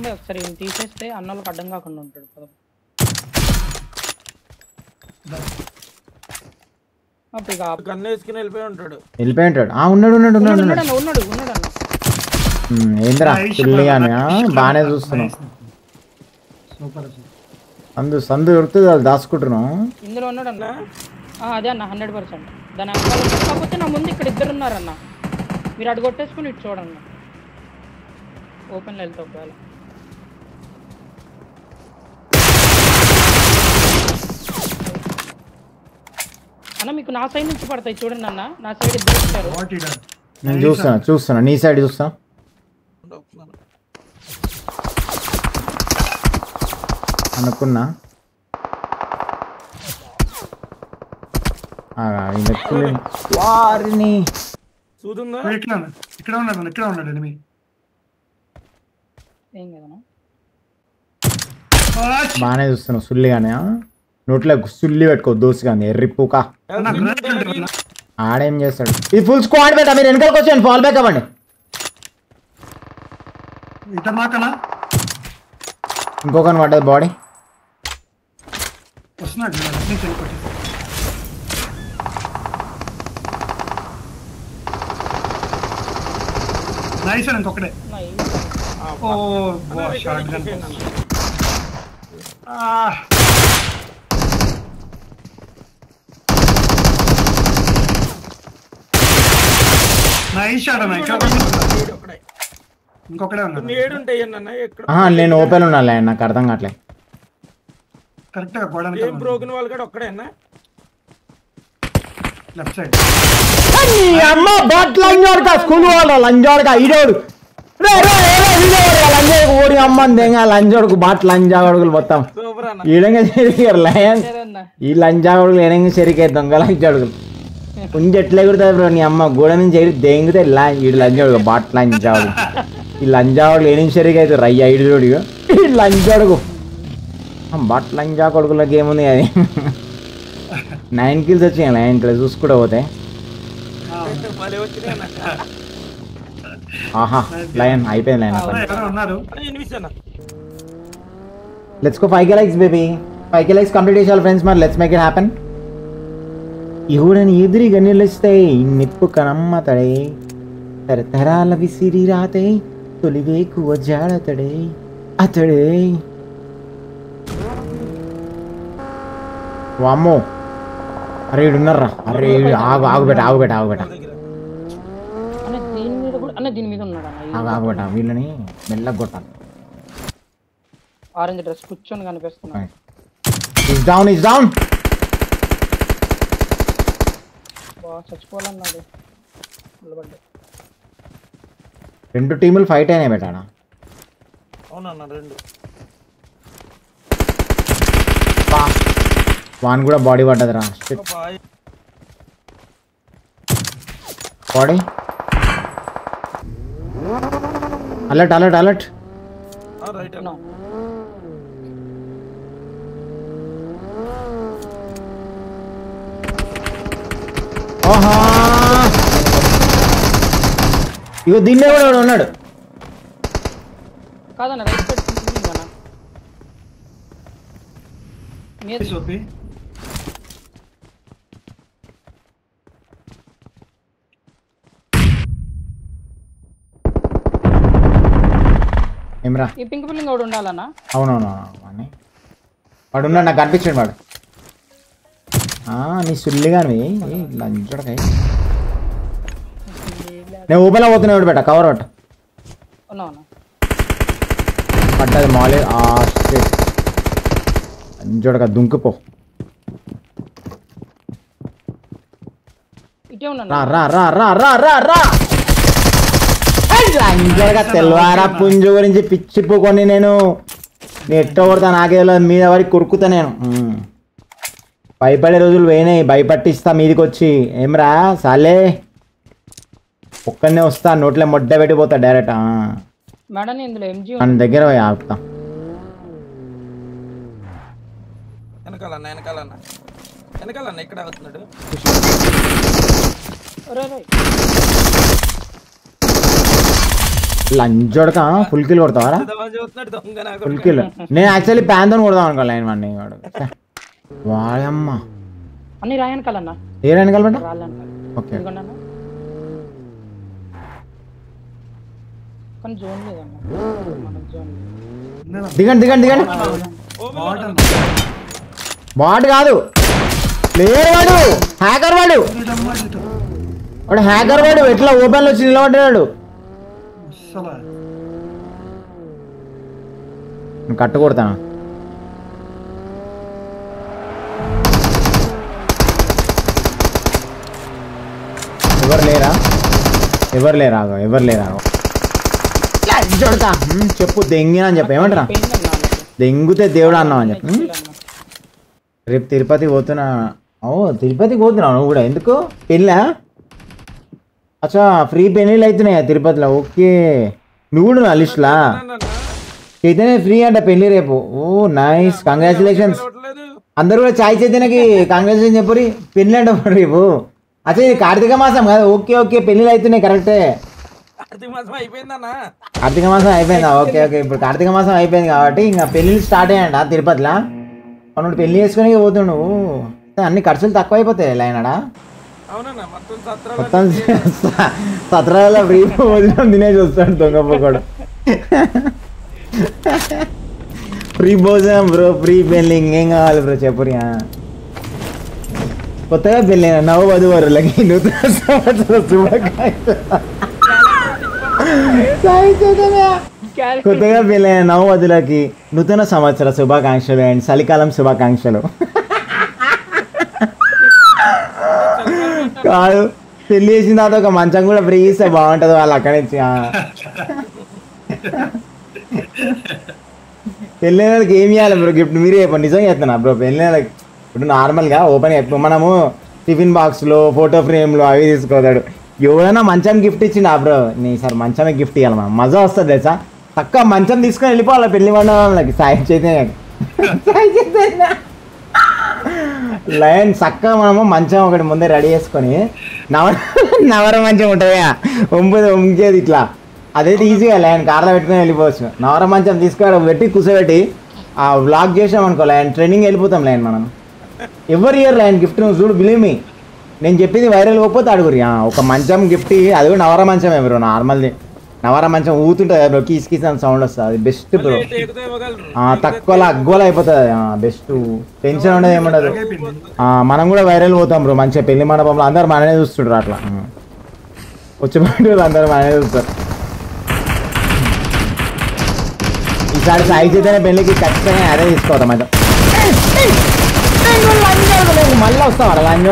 బాంబే ఒకసారి తీసేస్తే అన్నోళ్ళకి అడ్డం కాకుండా ఉంటాడు కదా. గన్ను వేసుకుని వెళ్ళిపోయి ఉంటాడు. ఉన్నాడు అన్న. ఏంద్రా పిల్లిగానే బాగానే చూస్తున్నాం. సందు దొరుకుతుంది అది దాచుకుంటున్నాం. ఇందులో ఉన్నాడు అన్న. అదే అన్న 100%. దాని కాకపోతే నా ముందు ఇక్కడ ఇద్దరు ఉన్నారన్న. మీరు అటు కొట్టేసుకుని ఇటు చూడన్న. ఓపెన్లో వెళ్తా ఒకవేళ. అన్న మీకు నా సైడ్ నుంచి పడతాయి చూడండి అన్న. నా సైడ్ ఇద్దరు వచ్చారు. నేను చూస్తున్నా నీ సైడ్ చూస్తా. అనుకున్నా వారిని ఇక్కడ ఉన్నాడు ఎనిమి. ఏం కదన్నా బాగానే చూస్తున్నావు. సుల్లిగానే నోట్లో సుల్లి పెట్టుకో దోసి కానీ ఎర్రిప్పుక. ఆడేం చేస్తాడు? ఇది ఫుల్ స్క్వాడ్ పెట్టా. మీరు వెనకాలకు వచ్చాను. ఫాల్ బ్యాక్ అవ్వండి. ఇంకొకని పడ్డది బాడీ. ఇంకొకటే. ఇంకొకటే ఉన్నాడు. నేను ఓపెన్ ఉన్నా. నాకు అర్థం కావట్లేదు. కరెక్ట్ గా బ్రోకెన్ వాళ్ళు కూడా ఒక్కడేనా? Left side. అమ్మ బాట్ లంజోడక స్కూల్ వాళ్ళ లంజోడక ఈడోడు ఓడి అమ్మంది లంజోడుకు బాట్ లంజాగొడుగులు మొత్తం ఈడంగా సరిగారు లయన్. ఈ లంజాగొడుగులు ఏడంగా సరిగ్గా దొంగ లంజాడుగులు కొంచెం ఎట్లా ఎగురుతుంది బ్రో. నీ అమ్మ గోడ నుంచి ఎగిరి దెంగితే ఈడు లంజోడుగు బాట్ లంజావుడు. ఈ లంజాగొడుగులు ఏం సరిగ్గా అయితే రయ్య ఐడుగా ఈ లంజోడుగు బాట్ లంజా కొడుకులకి ఏముంది అది. 9 kills వచ్చాయి. 9 kills చూసుకుంటూ పోతే. ఆహా లయన్ అయిపోయింది. Lion let's go 5k likes baby. 5k likes complete చేయాలి ఫ్రెండ్స్. మరి లెట్స్ మేక్ ఇట్ హ్యాపెన్. ఇహుడని ఎదురుగా నిలిస్తే నిప్పు కనమ్మతడే తరతరాల విసిరి రాతే తొలివేకు జాడతడే అతడే. వామ్మో అరే ఇడున్నారా? అరే ఆగుబెట్ట వీళ్ళని మెల్లగా కొట్టాలి. ఆరెంజ్ డ్రెస్ కూర్చొని కనిపిస్తున్నాడు. Is down చచ్చిపోవాలన్నాడు. 2 టీములు ఫైట్ అయినాయి బెటాడా. అవునన్నా 2. వాన్ కూడా బాడీ పడ్డదిరా. Body alert. ఓహా ఇగో దీన్నే కూడా ఉన్నాడు. కాదన్న రైట్ సైడ్ ఏమ్రా ఈ పింక్ బిల్డింగ్ ఒకటి ఉండాలన్నా. అవునవును వాడు ఉన్నాడు. నాకు కనిపించాడు వాడు. నీ సుల్లిగాని లంచడకాయ. నేను ఓపెన్లో పోతున్నాడు బెట. కవర్ ఒకటి పడ్డది మాలే. లంచడక దుంకుపో. లంచడక తెల్వారా పుంజు గురించి పిచ్చిపోకొని నేను ఎట్టో కొడతా. నాకేదో మీద వరకు కొరుకుతా నేను. భయపడే రోజులు పోయినాయి. భయపట్టిస్తా మీదికి వచ్చి. ఏమ్రా సాలే ఒక్కనే వస్తా. నోట్లో మొడ్డ పెట్టిపోతా డైరెక్ట్. మన దగ్గర పోయి ఆపుతా. వెనకాలన్న ఇక్కడ అవుతున్నాడు. లంచోడక ఫుల్ కిల్ కొడతావరా? చూస్తున్నాడు దొంగ నాకు. Full kill. నేను యాక్చువల్లీ ప్యాన్ తో కొడదాం అనుకో లైన్ వాడిని. వాయమ్మ అన్ని రాయను కలన్నా ఏ లైన్ కలబడ్డా? రాళ్ళను ఓకే కానీ జోన్ లేదన్న మనకు జోన్ దిగండి దిగండి దిగండి. బాట్ కాదు ప్లేయర్ వాడు, హ్యాకర్ వాడు. వాడు హ్యాకర్ వాడు ఎట్లా ఓపెన్ లో వచ్చి నిలబడ్డాడు. కట్టు కొడతాను. ఎవరు లేరా? ఎవరు లేరా? ఎవరు లేరా? చెప్పు దెంగినా అని చెప్పి ఏమంటారా? దెంగుతే దేవుడు అన్నావు అని చెప్పి. రేపు తిరుపతికి పోతున్నా. ఓ తిరుపతికి పోతున్నావు నువ్వు కూడా? ఎందుకు పెళ్ళా? అచ్చా ఫ్రీ పెళ్ళిళ్ళు అవుతున్నాయా తిరుపతిలో? ఓకే నువ్వు కూడా నా లిస్టులా? చైతన్య ఫ్రీ అంట పెళ్ళి రేపు. ఓ నైస్ కంగ్రాచులేషన్స్. అందరు కూడా చాయ్ చైతన్యకి కంగ్రాచులేషన్ చెప్పరి. పెళ్ళి అంట రేపు. అచ్చా ఇది కార్తీక మాసం కదా? ఓకే ఓకే పెళ్ళిళ్ళు అవుతున్నాయి కరెక్టే. కార్తీక మాసం అయిపోయిందన్నా. కార్తీక మాసం అయిపోయిందా? ఓకే ఓకే ఇప్పుడు కార్తీక మాసం అయిపోయింది కాబట్టి ఇంకా పెళ్ళిళ్ళు స్టార్ట్ అయ్యాయంట తిరుపతిలో. అవును పెళ్లి చేసుకుని పోతుండు. అన్ని ఖర్చులు తక్కువ అయిపోతాయి లైనడా? మొత్తం సత్రాల ఫ్రీ భోజనం తినేసి వస్తాడు దొంగ కూడా. ఫ్రీ భోజనం బ్రో, ఫ్రీ పెళ్ళి ఇంకేం కావాలి బ్రో చెప్పురి. కొత్తగా పెళ్ళి నవవధువరులకి నూతన సంవత్సర శుభాకాంక్షలు. కొత్తగా పెళ్ళైన నవవధులకి నూతన సంవత్సర శుభాకాంక్షలు అండ్ చలికాలం శుభాకాంక్షలు. కాదు పెళ్లి చేసిన తర్వాత ఒక మంచం కూడా ఫ్రీ ఇస్తే బాగుంటుంది వాళ్ళు అక్కడి నుంచి. పెళ్ళిన వాళ్ళకి ఏమి ఇవ్వాలి బ్రో గిఫ్ట్? మీరే చెప్పండి. నిజంగా చెప్తున్నా బ్రో పెళ్ళిన వాళ్ళకి ఇప్పుడు నార్మల్గా ఓపెన్ మనము టిఫిన్ బాక్స్లో ఫోటో ఫ్రేమ్లో అవి తీసుకోతాడు. ఎవరైనా మంచం గిఫ్ట్ ఇచ్చిండు బ్రో, నీ సార్ మంచమే గిఫ్ట్ ఇవ్వాలి మనం. మజా వస్తుంది తెలుసా? తక్కువ మంచం తీసుకొని వెళ్ళిపోవాలి పెళ్లి మండపాలకి. సాయి చైతన్య లైన్ చక్కగా మనము మంచం ఒకటి ముందే రెడీ చేసుకొని నవర మంచం ఉంటుంది ఒంకేది ఇట్లా, అదైతే ఈజీగా లైన్ కార్లో పెట్టుకుని వెళ్ళిపోవచ్చు. నవర మంచం తీసుకొని పెట్టి కూర్చోబెట్టి ఆ వ్లాగ్ చేసాం అనుకో లైన్ ట్రైనింగ్ వెళ్ళిపోతాం లైన్ మనం. ఎవరి ఇయర్ లైన్ గిఫ్ట్ నువ్వు చూడు బిలీవ్ మీ. నేను చెప్పింది వైరల్ పోతే అడుగురి. ఒక మంచం గిఫ్ట్ అది కూడా నవర మంచం బ్రో. నార్మల్ది నవర మంచం ఊతుంటుంది బ్రో, కీస్ కీస్ అని సౌండ్ వస్తుంది. అది బెస్ట్ బ్రో. తక్కువలో అగ్గోలో అయిపోతుంది. బెస్ట్ టెన్షన్ ఉండదు ఏముండదు. మనం కూడా వైరల్ పోతాం బ్రో మంచిగా పెళ్లి మండపంలో. అందరు మననే చూస్తుంటారు అట్లా వచ్చి అందరు మననే చూస్తారు. ఈసారి సాయి చైతన్య పెళ్ళికి ఖచ్చితంగా అదే తీసుకోవద్దాం మంచం. మళ్ళీ వస్తాం లంచ్